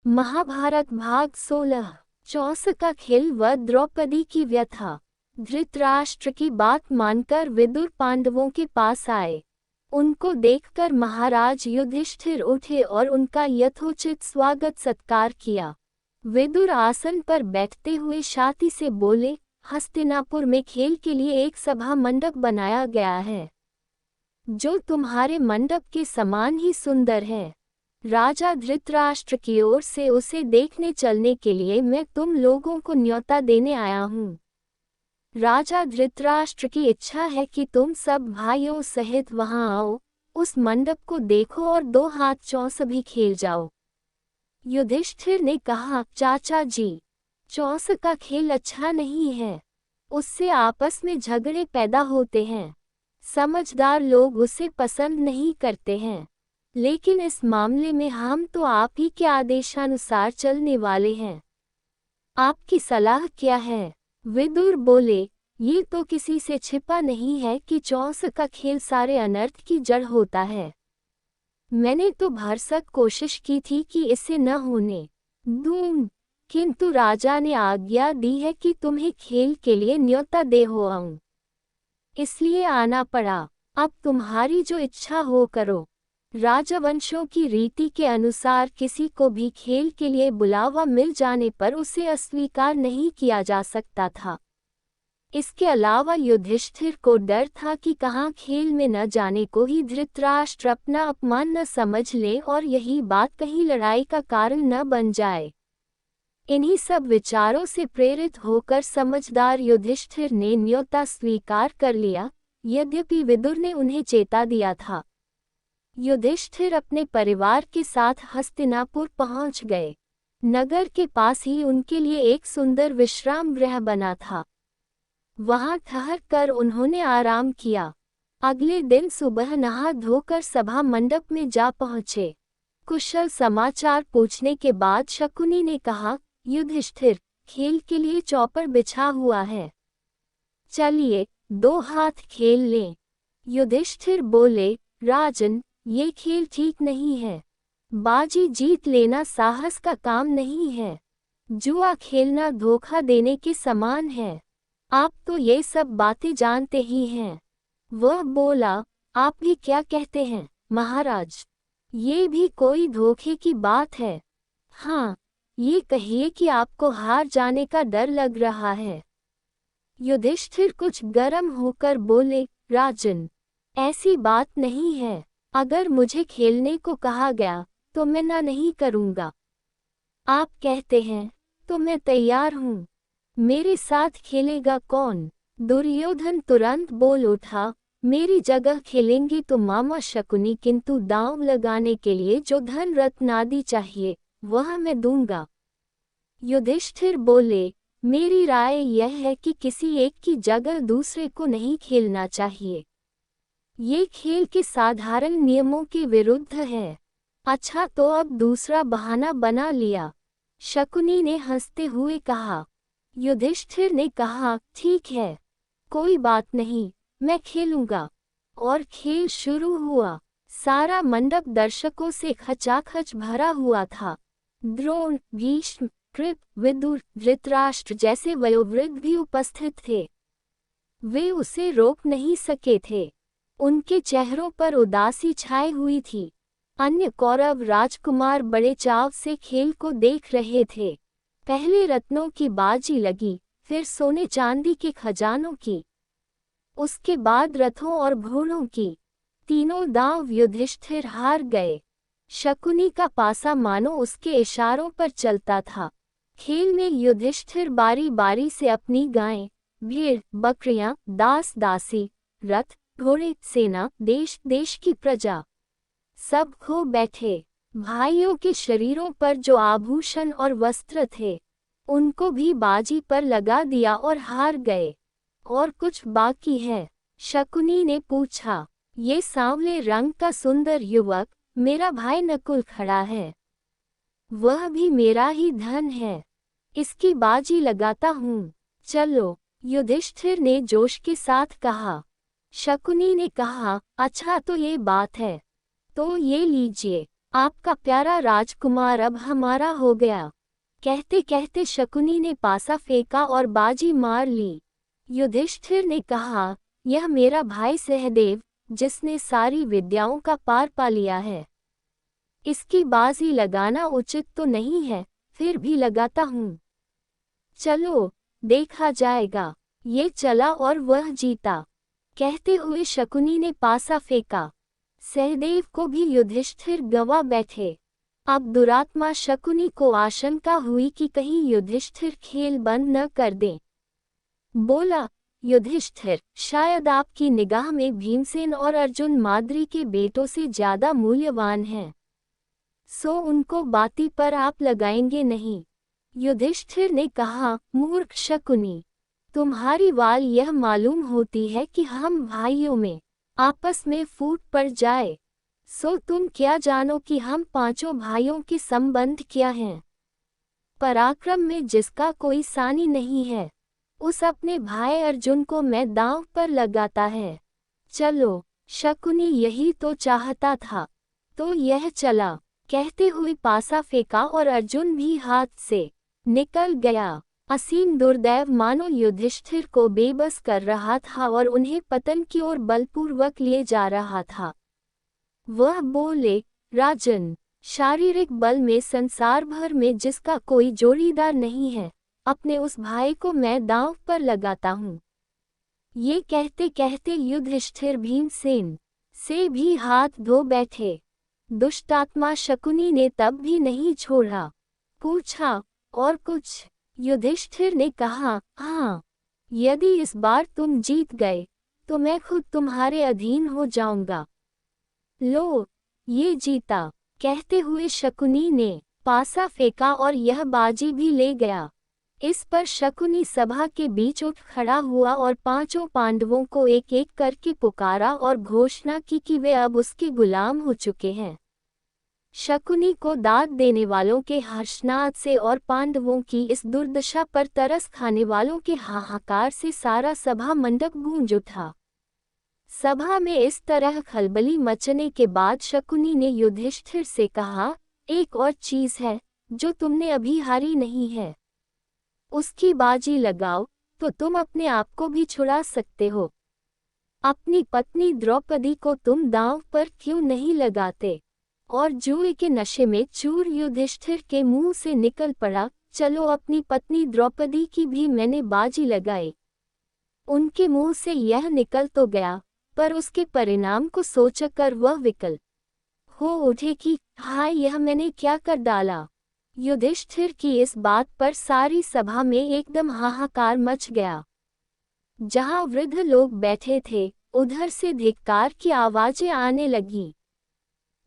महाभारत भाग 16 चौस का खेल व द्रौपदी की व्यथा। धृतराष्ट्र की बात मानकर विदुर पांडवों के पास आए। उनको देखकर महाराज युधिष्ठिर उठे और उनका यथोचित स्वागत सत्कार किया। विदुर आसन पर बैठते हुए शांति से बोले, हस्तिनापुर में खेल के लिए एक सभा मंडप बनाया गया है, जो तुम्हारे मंडप के समान ही सुंदर है। राजा धृतराष्ट्र की ओर से उसे देखने चलने के लिए मैं तुम लोगों को न्योता देने आया हूँ। राजा धृतराष्ट्र की इच्छा है कि तुम सब भाइयों सहित वहां आओ, उस मंडप को देखो और 2 हाथ चौस भी खेल जाओ। युधिष्ठिर ने कहा, चाचा जी, चौस का खेल अच्छा नहीं है, उससे आपस में झगड़े पैदा होते हैं। समझदार लोग उसे पसंद नहीं करते हैं, लेकिन इस मामले में हम तो आप ही के आदेशानुसार चलने वाले हैं। आपकी सलाह क्या है? विदुर बोले, ये तो किसी से छिपा नहीं है कि चौस का खेल सारे अनर्थ की जड़ होता है। मैंने तो भरसक कोशिश की थी कि इसे न होने दूं, किंतु राजा ने आज्ञा दी है कि तुम्हें खेल के लिए न्योता दे हो आऊं, इसलिए आना पड़ा। अब तुम्हारी जो इच्छा हो करो। राजवंशों की रीति के अनुसार किसी को भी खेल के लिए बुलावा मिल जाने पर उसे अस्वीकार नहीं किया जा सकता था। इसके अलावा युधिष्ठिर को डर था कि कहाँ खेल में न जाने को ही धृतराष्ट्र अपना अपमान न समझ ले और यही बात कहीं लड़ाई का कारण न बन जाए। इन्हीं सब विचारों से प्रेरित होकर समझदार युधिष्ठिर ने न्योता स्वीकार कर लिया, यद्यपि विदुर ने उन्हें चेता दिया था। युधिष्ठिर अपने परिवार के साथ हस्तिनापुर पहुंच गए। नगर के पास ही उनके लिए एक सुंदर विश्राम गृह बना था। वहां ठहर कर उन्होंने आराम किया। अगले दिन सुबह नहा धोकर सभा मंडप में जा पहुंचे। कुशल समाचार पूछने के बाद शकुनी ने कहा, युधिष्ठिर, खेल के लिए चौपर बिछा हुआ है, चलिए 2 हाथ खेल लें। युधिष्ठिर बोले, राजन, ये खेल ठीक नहीं है। बाजी जीत लेना साहस का काम नहीं है। जुआ खेलना धोखा देने के समान है। आप तो ये सब बातें जानते ही हैं। वह बोला, आप भी क्या कहते हैं महाराज? ये भी कोई धोखे की बात है? हाँ, ये कहिए कि आपको हार जाने का डर लग रहा है। युधिष्ठिर कुछ गर्म होकर बोले, राजन, ऐसी बात नहीं है। अगर मुझे खेलने को कहा गया तो मैं ना नहीं करूँगा। आप कहते हैं तो मैं तैयार हूँ। मेरे साथ खेलेगा कौन? दुर्योधन तुरंत बोल उठा, मेरी जगह खेलेंगे तो मामा शकुनी, किंतु दांव लगाने के लिए जो धन रत्न आदि चाहिए वह मैं दूंगा। युधिष्ठिर बोले, मेरी राय यह है कि किसी एक की जगह दूसरे को नहीं खेलना चाहिए। ये खेल के साधारण नियमों के विरुद्ध है। अच्छा, तो अब दूसरा बहाना बना लिया, शकुनी ने हंसते हुए कहा। युधिष्ठिर ने कहा, ठीक है, कोई बात नहीं, मैं खेलूंगा। और खेल शुरू हुआ। सारा मंडप दर्शकों से खचाखच भरा हुआ था। द्रोण, भीष्म, कृप, विदुर, धृतराष्ट्र जैसे वयोवृद्ध भी उपस्थित थे। वे उसे रोक नहीं सके थे। उनके चेहरों पर उदासी छाई हुई थी। अन्य कौरव राजकुमार बड़े चाव से खेल को देख रहे थे। पहले रत्नों की बाजी लगी, फिर सोने चांदी के खजानों की, उसके बाद रथों और घोड़ों की। तीनों दांव युधिष्ठिर हार गए। शकुनी का पासा मानो उसके इशारों पर चलता था। खेल में युधिष्ठिर बारी बारी से अपनी गायें, भेड़, बकरियां, दास दासी, रथ, घोड़े, सेना, देश देश की प्रजा सब खो बैठे। भाइयों के शरीरों पर जो आभूषण और वस्त्र थे उनको भी बाजी पर लगा दिया और हार गए। और कुछ बाकी है? शकुनी ने पूछा। ये सांवले रंग का सुंदर युवक मेरा भाई नकुल खड़ा है, वह भी मेरा ही धन है, इसकी बाजी लगाता हूँ, चलो, युधिष्ठिर ने जोश के साथ कहा। शकुनी ने कहा, अच्छा तो ये बात है, तो ये लीजिए। आपका प्यारा राजकुमार अब हमारा हो गया। कहते कहते शकुनी ने पासा फेंका और बाजी मार ली। युधिष्ठिर ने कहा, यह मेरा भाई सहदेव, जिसने सारी विद्याओं का पार पा लिया है। इसकी बाजी लगाना उचित तो नहीं है, फिर भी लगाता हूँ। चलो, देखा जाएगा। ये चला और वह जीता। कहते हुए शकुनी ने पासा फेंका। सहदेव को भी युधिष्ठिर गवा बैठे। अब दुरात्मा शकुनी को आशंका हुई कि कहीं युधिष्ठिर खेल बंद न कर दें। बोला, युधिष्ठिर, शायद आपकी निगाह में भीमसेन और अर्जुन माद्री के बेटों से ज्यादा मूल्यवान हैं, सो उनको बाती पर आप लगाएंगे नहीं। युधिष्ठिर ने कहा, मूर्ख शकुनी, तुम्हारी वाल यह मालूम होती है कि हम भाइयों में आपस में फूट पड़ जाए, सो तुम क्या जानो कि हम पांचों भाइयों के संबंध क्या हैं। पराक्रम में जिसका कोई सानी नहीं है, उस अपने भाई अर्जुन को मैं दांव पर लगाता है। चलो, शकुनी यही तो चाहता था, तो यह चला। कहते हुए पासा फेंका और अर्जुन भी हाथ से निकल गया। असीम दुर्दैव मानो युधिष्ठिर को बेबस कर रहा था और उन्हें पतन की ओर बलपूर्वक लिए जा रहा था। वह बोले, राजन, शारीरिक बल में संसार भर में जिसका कोई जोड़ीदार नहीं है, अपने उस भाई को मैं दांव पर लगाता हूँ। ये कहते कहते युधिष्ठिर भीमसेन से भी हाथ धो बैठे। दुष्टात्मा शकुनी ने तब भी नहीं छोड़ा। पूछा, और कुछ? युधिष्ठिर ने कहा, हाँ, यदि इस बार तुम जीत गए तो मैं खुद तुम्हारे अधीन हो जाऊंगा। लो, ये जीता। कहते हुए शकुनी ने पासा फेंका और यह बाजी भी ले गया। इस पर शकुनी सभा के बीच उठ खड़ा हुआ और पांचों पांडवों को एक एक करके पुकारा और घोषणा की कि वे अब उसके गुलाम हो चुके हैं। शकुनी को दाद देने वालों के हर्षनाद से और पांडवों की इस दुर्दशा पर तरस खाने वालों के हाहाकार से सारा सभा मंडप गूंज उठा। सभा में इस तरह खलबली मचने के बाद शकुनी ने युधिष्ठिर से कहा, एक और चीज है जो तुमने अभी हारी नहीं है। उसकी बाजी लगाओ तो तुम अपने आप को भी छुड़ा सकते हो। अपनी पत्नी द्रौपदी को तुम दांव पर क्यों नहीं लगाते? और जुए के नशे में चूर युधिष्ठिर के मुंह से निकल पड़ा, चलो अपनी पत्नी द्रौपदी की भी मैंने बाजी लगाई। उनके मुंह से यह निकल तो गया, पर उसके परिणाम को सोचकर वह विकल हो उठे कि हाय, यह मैंने क्या कर डाला। युधिष्ठिर की इस बात पर सारी सभा में एकदम हाहाकार मच गया। जहां वृद्ध लोग बैठे थे, उधर से धिक्कार की आवाजें आने लगी।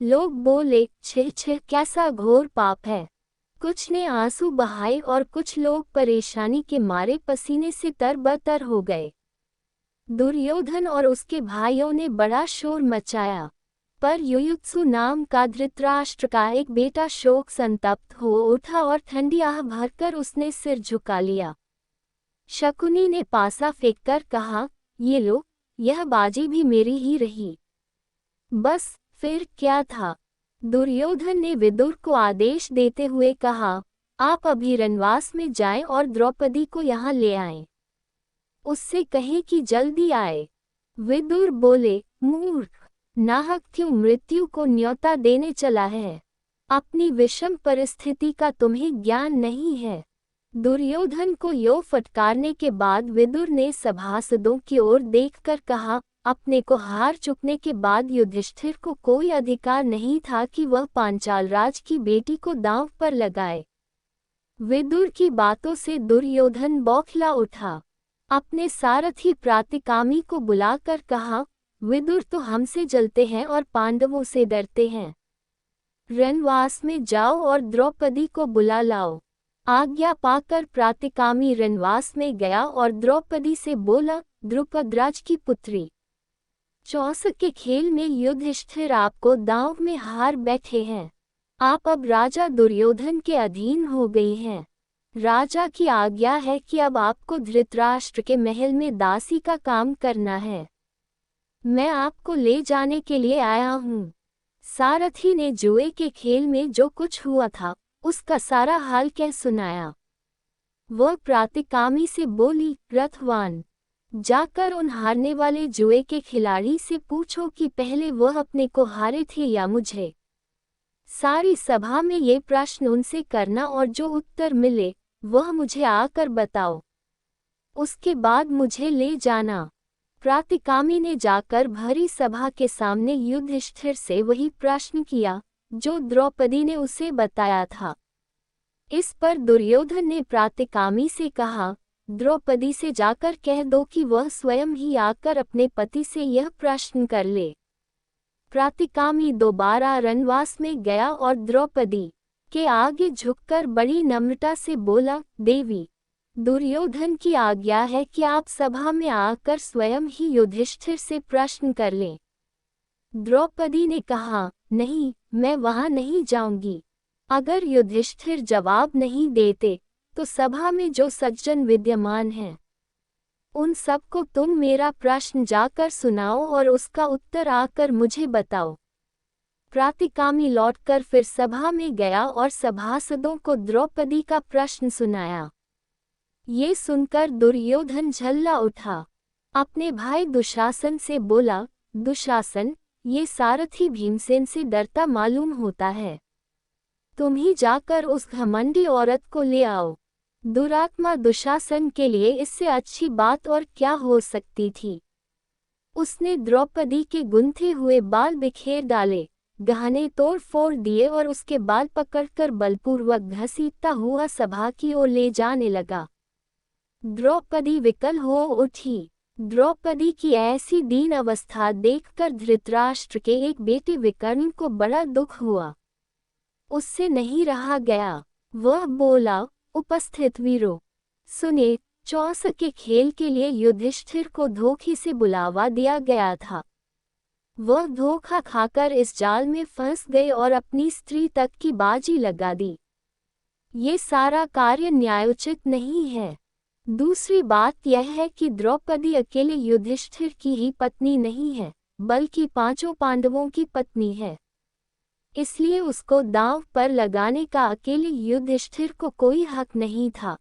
लोग बोले, छे छे, कैसा घोर पाप है। कुछ ने आंसू बहाए और कुछ लोग परेशानी के मारे पसीने से तरबतर हो गए। दुर्योधन और उसके भाइयों ने बड़ा शोर मचाया, पर युयुत्सु नाम का धृतराष्ट्र का एक बेटा शोक संतप्त हो उठा और ठंडी आह भरकर उसने सिर झुका लिया। शकुनी ने पासा फेंककर कहा, ये लो, यह बाजी भी मेरी ही रही। बस फिर क्या था। दुर्योधन ने विदुर को आदेश देते हुए कहा, आप अभी रनवास में जाएं और द्रौपदी को यहाँ ले आएं। उससे कहें कि जल्दी आए। विदुर बोले, मूर्ख, नाहक क्यों मृत्यु को न्योता देने चला है? अपनी विषम परिस्थिति का तुम्हें ज्ञान नहीं है। दुर्योधन को यो फटकारने के बाद विदुर ने सभासदों की ओर देखकर कहा, अपने को हार चुकने के बाद युधिष्ठिर को कोई अधिकार नहीं था कि वह पांचाल राज की बेटी को दांव पर लगाए। विदुर की बातों से दुर्योधन बौखला उठा। अपने सारथी प्रातिकामी को बुलाकर कहा, विदुर तो हमसे जलते हैं और पांडवों से डरते हैं। रनवास में जाओ और द्रौपदी को बुला लाओ। आज्ञा पाकर प्रातिकामी रनवास में गया और द्रौपदी से बोला, द्रुपदराज की पुत्री, चौसक के खेल में युधिष्ठिर आपको दांव में हार बैठे हैं। आप अब राजा दुर्योधन के अधीन हो गई हैं। राजा की आज्ञा है कि अब आपको धृतराष्ट्र के महल में दासी का काम करना है। मैं आपको ले जाने के लिए आया हूँ। सारथी ने जुए के खेल में जो कुछ हुआ था उसका सारा हाल कह सुनाया। वह प्रातिकामी से बोली, रथवान, जाकर उन हारने वाले जुए के खिलाड़ी से पूछो कि पहले वह अपने को हारे थे या मुझे। सारी सभा में ये प्रश्न उनसे करना और जो उत्तर मिले वह मुझे आकर बताओ। उसके बाद मुझे ले जाना। प्रातिकामी ने जाकर भरी सभा के सामने युधिष्ठिर से वही प्रश्न किया जो द्रौपदी ने उसे बताया था। इस पर दुर्योधन ने प्रातिकामी से कहा, द्रौपदी से जाकर कह दो कि वह स्वयं ही आकर अपने पति से यह प्रश्न कर ले। प्रातिकामी दोबारा रनवास में गया और द्रौपदी के आगे झुककर बड़ी नम्रता से बोला, देवी, दुर्योधन की आज्ञा है कि आप सभा में आकर स्वयं ही युधिष्ठिर से प्रश्न कर लें। द्रौपदी ने कहा, नहीं, मैं वहां नहीं जाऊंगी। अगर युधिष्ठिर जवाब नहीं देते तो सभा में जो सज्जन विद्यमान हैं उन सबको तुम मेरा प्रश्न जाकर सुनाओ और उसका उत्तर आकर मुझे बताओ। प्रातिकामी लौटकर फिर सभा में गया और सभासदों को द्रौपदी का प्रश्न सुनाया। ये सुनकर दुर्योधन झल्ला उठा। अपने भाई दुशासन से बोला, दुशासन, ये सारथी भीमसेन से डरता मालूम होता है। तुम ही जाकर उस घमंडी औरत को ले आओ। दुरात्मा दुशासन के लिए इससे अच्छी बात और क्या हो सकती थी। उसने द्रौपदी के गुंथे हुए बाल बिखेर डाले, गहने तोड़ फोड़ दिए और उसके बाल पकड़कर बलपूर्वक घसीटता हुआ सभा की ओर ले जाने लगा। द्रौपदी विकल हो उठी। द्रौपदी की ऐसी दीन अवस्था देखकर धृतराष्ट्र के एक बेटे विकर्ण को बड़ा दुख हुआ। उससे नहीं रहा गया। वह बोला, उपस्थित वीरों, सुने, चौस के खेल के लिए युधिष्ठिर को धोखे से बुलावा दिया गया था। वह धोखा खाकर इस जाल में फंस गए और अपनी स्त्री तक की बाजी लगा दी। ये सारा कार्य न्यायोचित नहीं है। दूसरी बात यह है कि द्रौपदी अकेले युधिष्ठिर की ही पत्नी नहीं है, बल्कि पांचों पांडवों की पत्नी है। इसलिए उसको दांव पर लगाने का अकेले युधिष्ठिर को कोई हक नहीं था।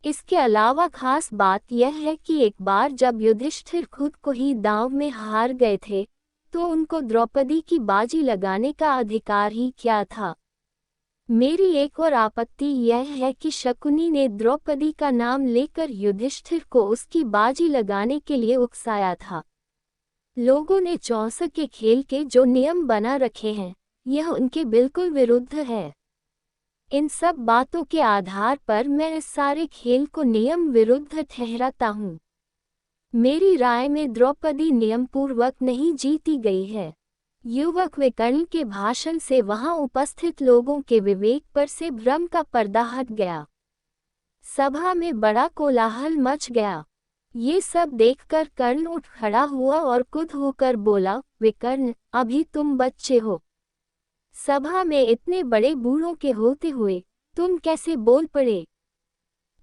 इसके अलावा खास बात यह है कि एक बार जब युधिष्ठिर खुद को ही दांव में हार गए थे तो उनको द्रौपदी की बाजी लगाने का अधिकार ही क्या था। मेरी एक और आपत्ति यह है कि शकुनी ने द्रौपदी का नाम लेकर युधिष्ठिर को उसकी बाजी लगाने के लिए उकसाया था। लोगों ने चौस के खेल के जो नियम बना रखे हैं यह उनके बिल्कुल विरुद्ध है। इन सब बातों के आधार पर मैं इस सारे खेल को नियम विरुद्ध ठहराता हूँ। मेरी राय में द्रौपदी नियम पूर्वक नहीं जीती गई है। युवक विकर्ण के भाषण से वहां उपस्थित लोगों के विवेक पर से भ्रम का पर्दा हट गया। सभा में बड़ा कोलाहल मच गया। ये सब देखकर कर्ण उठ खड़ा हुआ और कुध होकर बोला, विकर्ण, अभी तुम बच्चे हो। सभा में इतने बड़े बूढ़ों के होते हुए तुम कैसे बोल पड़े?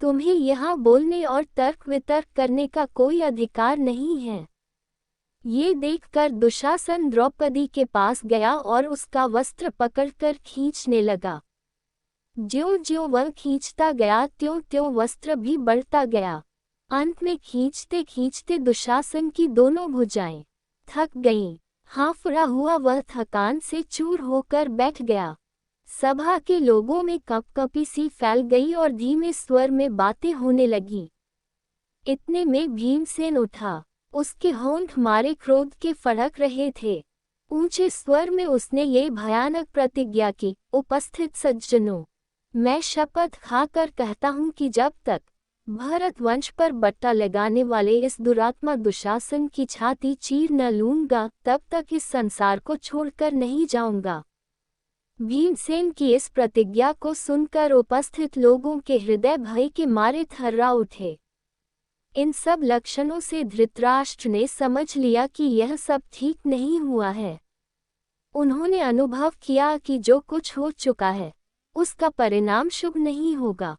तुम्हें यहाँ बोलने और तर्क वितर्क करने का कोई अधिकार नहीं है। ये देखकर दुशासन द्रौपदी के पास गया और उसका वस्त्र पकड़कर खींचने लगा। ज्यों-ज्यों वह खींचता गया त्यों-त्यों वस्त्र भी बढ़ता गया। अंत में खींचते खींचते दुशासन की दोनों भुजाएं थक गईं। हांफड़ा हुआ वह थकान से चूर होकर बैठ गया। सभा के लोगों में कपकपी सी फैल गई और धीमे स्वर में बातें होने लगी। इतने में भीमसेन उठा। उसके होंठ मारे क्रोध के फड़क रहे थे। ऊंचे स्वर में उसने ये भयानक प्रतिज्ञा की, उपस्थित सज्जनों, मैं शपथ खाकर कहता हूँ कि जब तक भरत वंश पर बट्टा लगाने वाले इस दुरात्मा दुशासन की छाती चीर न लूंगा तब तक इस संसार को छोड़कर नहीं जाऊंगा। भीमसेन की इस प्रतिज्ञा को सुनकर उपस्थित लोगों के हृदय भय के मारे थर्रा उठे। इन सब लक्षणों से धृतराष्ट्र ने समझ लिया कि यह सब ठीक नहीं हुआ है। उन्होंने अनुभव किया कि जो कुछ हो चुका है उसका परिणाम शुभ नहीं होगा।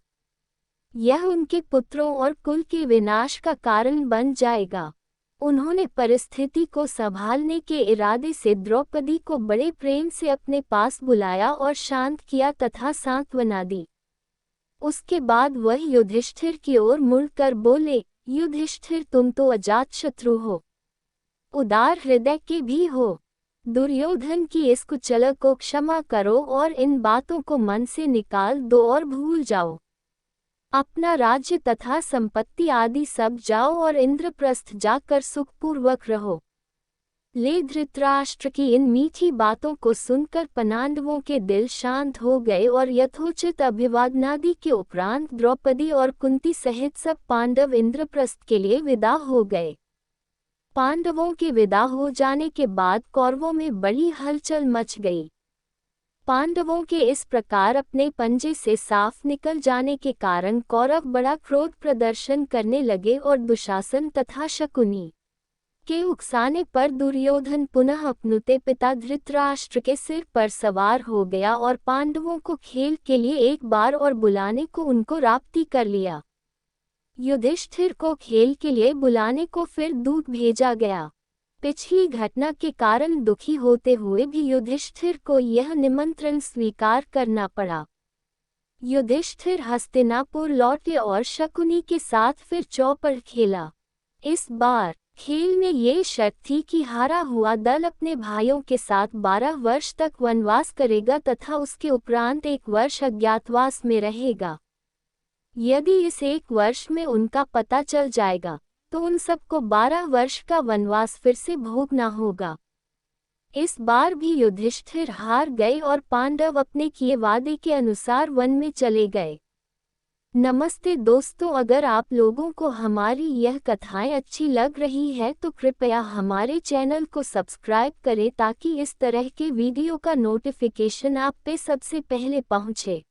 यह उनके पुत्रों और कुल के विनाश का कारण बन जाएगा। उन्होंने परिस्थिति को संभालने के इरादे से द्रौपदी को बड़े प्रेम से अपने पास बुलाया और शांत किया तथा सांत्वना दी। उसके बाद वह युधिष्ठिर की ओर मुड़कर बोले, युधिष्ठिर तुम तो अजातशत्रु हो, उदार हृदय के भी हो। दुर्योधन की इस कुचल को क्षमा करो और इन बातों को मन से निकाल दो और भूल जाओ। अपना राज्य तथा संपत्ति आदि सब जाओ और इंद्रप्रस्थ जाकर सुखपूर्वक रहो। ले धृतराष्ट्र की इन मीठी बातों को सुनकर पांडवों के दिल शांत हो गए और यथोचित अभिवादनादि के उपरांत द्रौपदी और कुंती सहित सब पांडव इंद्रप्रस्थ के लिए विदा हो गए। पांडवों के विदा हो जाने के बाद कौरवों में बड़ी हलचल मच गई। पांडवों के इस प्रकार अपने पंजे से साफ निकल जाने के कारण कौरव बड़ा क्रोध प्रदर्शन करने लगे और दुशासन तथा शकुनी के उकसाने पर दुर्योधन पुनः अपनुते पिता धृतराष्ट्र के सिर पर सवार हो गया और पांडवों को खेल के लिए एक बार और बुलाने को उनको राप्ती कर लिया। युधिष्ठिर को खेल के लिए बुलाने को फिर दूत भेजा गया। पिछली घटना के कारण दुखी होते हुए भी युधिष्ठिर को यह निमंत्रण स्वीकार करना पड़ा। युधिष्ठिर हस्तिनापुर लौटे और शकुनी के साथ फिर चौपड़ खेला। इस बार खेल में ये शर्त थी कि हारा हुआ दल अपने भाइयों के साथ 12 वर्ष तक वनवास करेगा तथा उसके उपरांत 1 वर्ष अज्ञातवास में रहेगा। यदि इस 1 वर्ष में उनका पता चल जाएगा तो उन सबको 12 वर्ष का वनवास फिर से भोगना होगा। इस बार भी युधिष्ठिर हार गए और पांडव अपने किए वादे के अनुसार वन में चले गए। नमस्ते दोस्तों, अगर आप लोगों को हमारी यह कथाएं अच्छी लग रही है तो कृपया हमारे चैनल को सब्सक्राइब करें ताकि इस तरह के वीडियो का नोटिफिकेशन आप पे सबसे पहले पहुंचे।